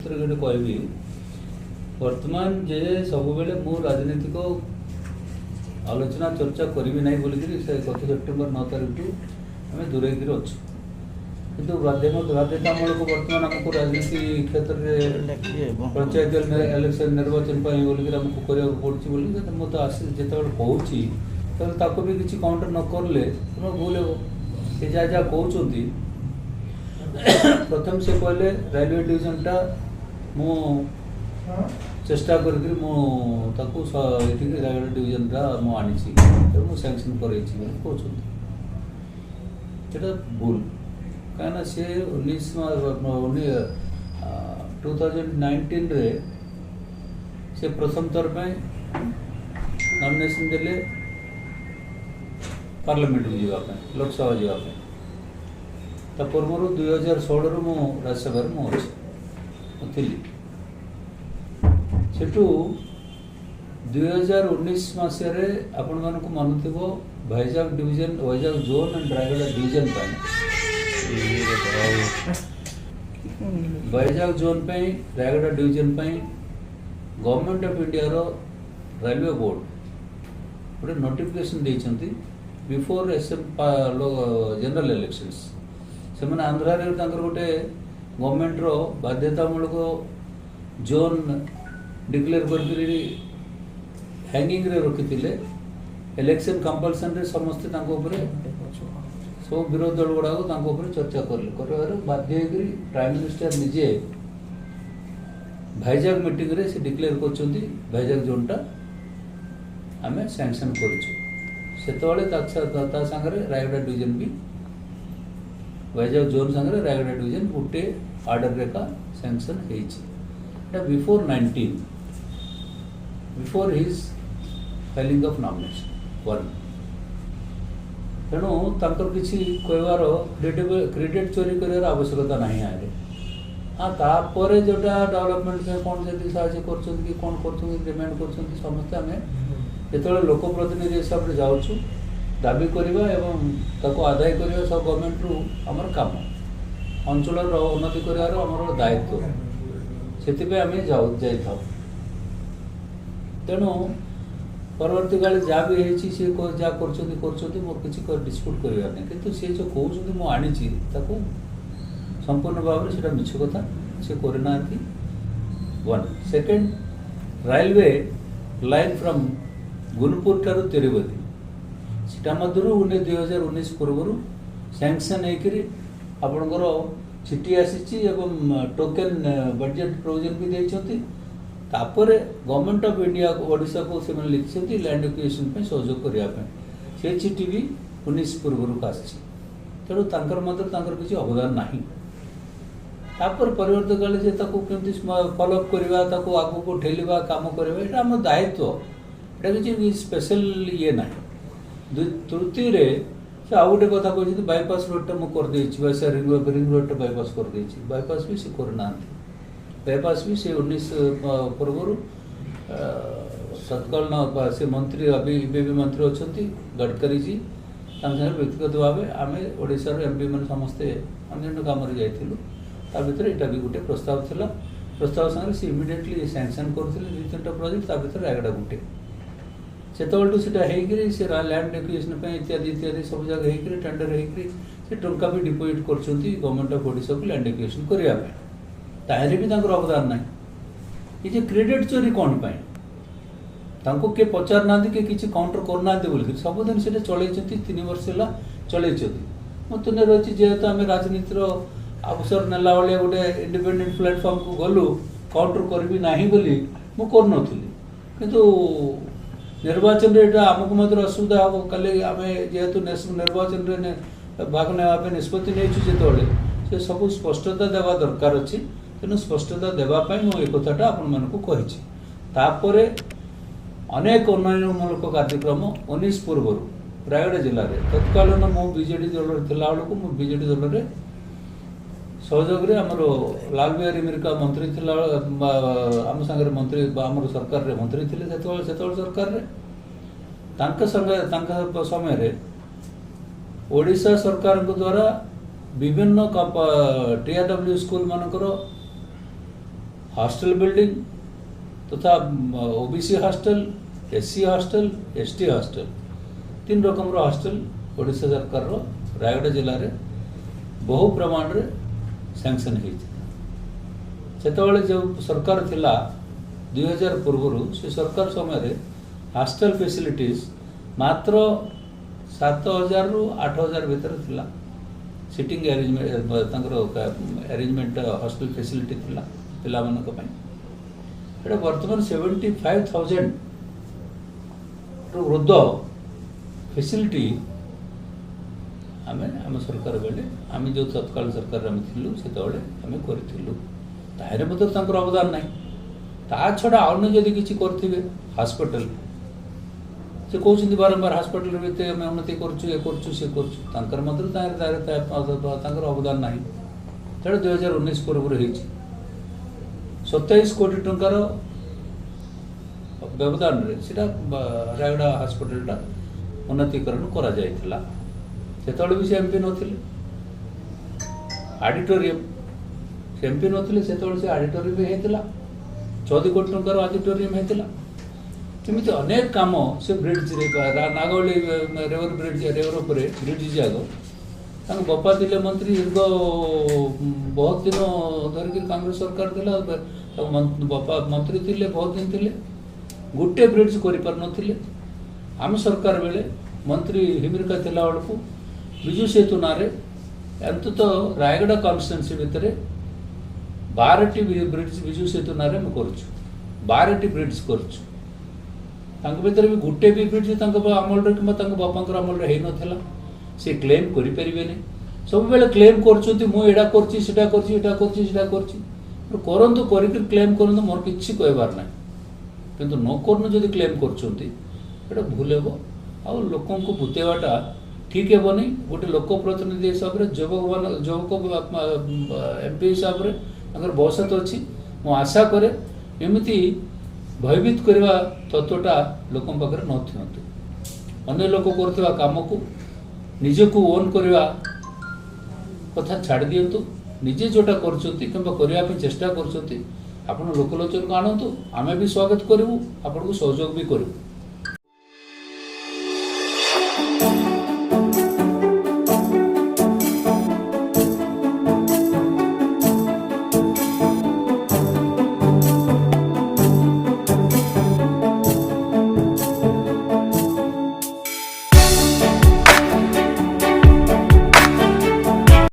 कहबी वर्तमान जे सब बेले मु राजनीतिक आलोचना चर्चा करी ना बोलिक गत सेप्टेम्बर 9 तारीख टू आम दूरे अच्छु किंतु बाध्यतामूलक वर्तमान आमको राजनीति क्षेत्र में पंचायत इलेक्शन निर्वाचन बोलिक आमको करने पड़ी मुझे आसी जो कहूँ भी किसी काउंटर न करले भूल हे से जहाँ जहाँ कहते प्रथम से कहले रेलवे डिविजन टा मु चेष्टा करके रायगढ़ डिविजन टा मु आनी सैंक्शन कर भूल कहीं सी 2019 रे से प्रथम थर नॉमिनेशन देले पार्लियामेंट को जावाई लोकसभा जावाई पूर्व 2016 रु राज्यसभा मुझे सेठू 2019 मसीह आपण मानक मन थी Vizag division Vizag zone and Raigarh division Vizag zone Raigarh division government of India रो रेलवे बोर्ड गोटे नोटिफिकेशन देइछंती बिफोर जनरल इलेक्शंस से मैंने आंध्रा रे गोटे गवर्नमेंट रो बाध्यतामूलक जोन डिक्लेयर कर हैंगिंग रे रखी इलेक्शन कंपल्सन रे समस्ते सब विरोध दल गुड़ाक चर्चा कर बाध्य प्राइम मिनिस्टर निजे भाईजाग मीटिंग रे से डिक्लेयर कर भाईजाग जोन टा आम सैंक्शन कर सांगे रायगढ़ डिविजन भी वैजाग जोन सांगे रायगढ़ डिविजन गोटे आर्डर रे का सैंक्शन है before 19 before his filing of nomination 1 तेणु तंकर किसी कहवार क्रेडिट चोरी कर आवश्यकता नहीं आए हाँ तापर जोटा डेवलपमेंट में कौन से साहय कर कौन कर डिमांड कर समस्ते आम जो लोकप्रतिनिधि हिसाब से जाऊँ दाबी करवा एवं आदाय करवा सब गवर्नमेंट रु आमर काम अंचल उन्नति कर दायित्व से आम जा तेणु परवर्ती काले जहाँ भी है सी जहाँ कर मोर किसी डिस्प्यूट करवार नहीं कितु सी जो कहते मुझे आनी संपूर्ण भाव में से मिछ कथा से करना 1 सेकेंड रेलवे लाइन फ्रॉम गुनपुर ठारू तिरुपति सीटा मध्य 2019 पूर्व सैंक्शन होकर चिठी आसी टोकेन बजेट प्रोविजन भी देते गवर्नमेंट ऑफ इंडिया ओडिशा को से लिखिं लैंड एक्विजिशन सहयोग करने से चिठी भी 19 पूर्व आसी तेणु किसी अवदान ना परिवर्तन काले से कमी फॉलोअप करवा आग को ठेलवा कम करवा यहाँ आम दायित्व यहाँ किसी स्पेशल ये ना तृतीय से आउ गोटे कथा कहते बाईपास रोडटा मुझे करदे रिंग रोड बाईपास करदे बाईपास भी से करना बाईपास भी से 19 पूर्व तत्काल से मंत्री अभी भी मंत्री अच्छा गडकरी जी व्यक्तिगत भाव आम ओडार एमपी मैंने समस्ते अन्य कम जाइलु यहाँ भी गोटे प्रस्ताव था प्रस्ताव सागर से इमिडिएटली सैंक्शन करते 2-3टा प्रोजेक्ट रायगढ़ गोटे से लैंड एक्विजिशन इत्यादि इत्यादि सब जगह टेंडर से टंका भी डिपोजिट कर गवर्नमेंट ऑफ ओडिशा को लैंड एक्विजिशन करने ताहरे भी अवदान ना ये क्रेडिट चोरी कौन पाई किए पचार ना कि किसी काउंटर करना बोल सबुदिन से चल 3 वर्ष है चल मत रही जेहेतु आम राजनीतिर अवसर नेला भाया गोटे इंडिपेंडेंट प्लेटफॉर्म को गलु काउंटर करी ना बोली मुझे किंतु निर्वाचन आमको मध्य असुविधा हम कल आम जेहेतु निर्वाचन में भाग नापी निष्पत्ति नहीं से सब स्पष्टता देवा दरकार अच्छी तेणु स्पष्टता देवाई मुझे कथाटा आपपर अनेक उन्नयनमूलक कार्यक्रम 19 पूर्व रायगढ़ जिले में तत्कालीन मु बीजेडी दल बेलू मु बीजेडी दल में सहयोग आमर लाल बिहारी मिर्का मंत्री आम सांगे मंत्री आम सरकार रे मंत्री थे से सरकार रे समय ओडिशा सरकार द्वारा विभिन्न TRW स्कूल मानकर हॉस्टल बिल्डिंग तथा OBC hostel, SC hostel, ST hostel 3 रकम हॉस्टल ओडिशा सरकार रायगढ़ जिले में बहु प्रमाण रे सैंक्शन होते जो सरकार थिला 2000 पूर्व से सरकार समय हॉस्टल फैसिलिटीज मात्र 7000 रु 8000 भीतर थिला सिटिंग अरेंजमेंट हॉस्टल फैसिलिटी थिला पिला मानक पई वर्तमान 75,000 वृद्ध फैसिलिटी आम सरकार बेले आम जो तत्काल सरकार आम थिलु सेतबेले आम करिथिलु ताहेरे मते तांकर अवदान नाही ता छडा अन्य जदि किछि करथिबे हॉस्पिटल से कहते बारंबार हॉस्पिटल में आम उन्नति करछु ये करछु से करछु तांकर मते तांकर अवदान नाही तेणु 2019 पूर्व 27 कोटी टंकार व्यवधान से रायगढ़ हॉस्पिटल उन्नतीकरण करा जायतिला सेतबेले भी से एमपी नथिले ऑडिटोरियम से एमपी नथिले सेतबेले से ऑडिटोरियम भी हेतिला 14 कोटी टंकार ऑडिटोरियम हेतिला केमिति अनेक काम से ब्रिज नागवली रेवर ब्रिज रेवर पर ब्रिज जाग तांको बापा थिले मंत्री दीर्घ बहुत दिन धरिक कांग्रेस सरकार थिला बापा मंत्री थिले बहुत दिन थिले गोटे ब्रिज करि पार नथिले आम सरकार बेले मंत्री हिमिरिका थिला बेलू विजु सेतु नारे अंत तो रायगढ़ कॉन्स्टिट्यूएंसी भितर 12टी ब्रिज विजु सेतु नारे हम करुछु 12टी ब्रिज करुछु तांको भितर भी गोटे भी ब्रिज अमल कि बापा अमल है नथिला से क्लेम करि परिबेनी सब बेले क्लेम करछुंती मु एडा करछि सेटा करछि एटा करछि सेटा करछि करंतु करिक क्लेम करंतु मोर किछि कहबार नै किंतु न करनु जदि क्लेम करछुंती एटा भूल हेबो आ लोकों को बुतेवाटा ठीक हेबनी गोटे लोक प्रतिनिधि हिसाब रे युवक एमपी हिसाब रे अगर बसत अच्छी मु आशा करे एमती भयभीत करवा तत्वटा लोकों पाखे नथियंतु अन्य लोक करथिबा काम को निजे को ओन करवा कथा छाड़ दियंतु निजे जोटा करछंती किंबा करिया पे चेष्टा करछंती आपण लोकलोचन को आनंतु आमे भी स्वागत करिवु आपण को सहयोग भी करिवु।